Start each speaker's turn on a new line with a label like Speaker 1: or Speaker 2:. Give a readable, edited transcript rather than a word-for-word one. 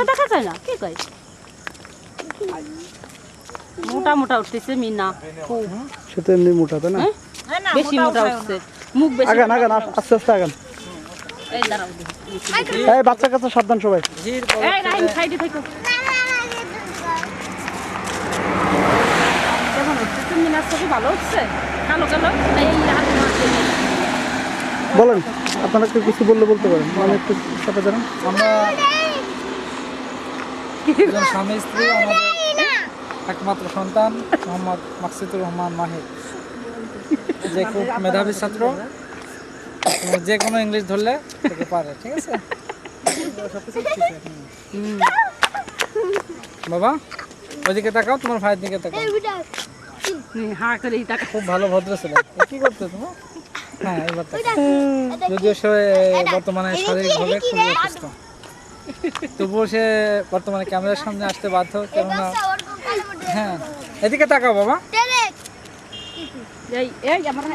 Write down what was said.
Speaker 1: দেখা যায় না কি কয় মোটা মোটা উঠতেছে মিনা খুব
Speaker 2: সে তো এমনি মোটা তাই না
Speaker 1: বেশি মোটা উঠছে মুখ বেশি
Speaker 2: আগান আগান আস্তে আস্তে আগান
Speaker 1: এই দাঁড়াও
Speaker 2: এই বাচ্চা কাচ্চা সাবধান সবাই
Speaker 1: এই রাইন সাইডে থাকো কেমন হচ্ছে মিনার ছবি ভালো হচ্ছে কালো কালো এই হাত মারছে
Speaker 2: বলেন আপনারা কি কিছু বললে বলতে পারেন মানে একটু সাথে জানান
Speaker 3: আমরা দুজন স্বামী স্ত্রী আমাদের একমাত্র সন্তান মোহাম্মদ মাকসুদুর রহমান মাহির যে খুব মেধাবী ছাত্র যে কোনো ইংলিশ ধরলে তাকে পারে ঠিক আছে বাবা ওইদিকে তাকাও তোমার ভাইয়ের দিকে তাকাও
Speaker 1: হ্যাঁ করে টাকা
Speaker 3: খুব ভালো ভদ্র ছিল কি করতে তুমি হ্যাঁ এবার যদিও সে বর্তমানে শারীরিকভাবে খুবই অসুস্থ তবুও সে বর্তমানে ক্যামেরার সামনে আসতে বাধ্য কেননা হ্যাঁ এদিকে তাকাও বাবা
Speaker 1: এই আমার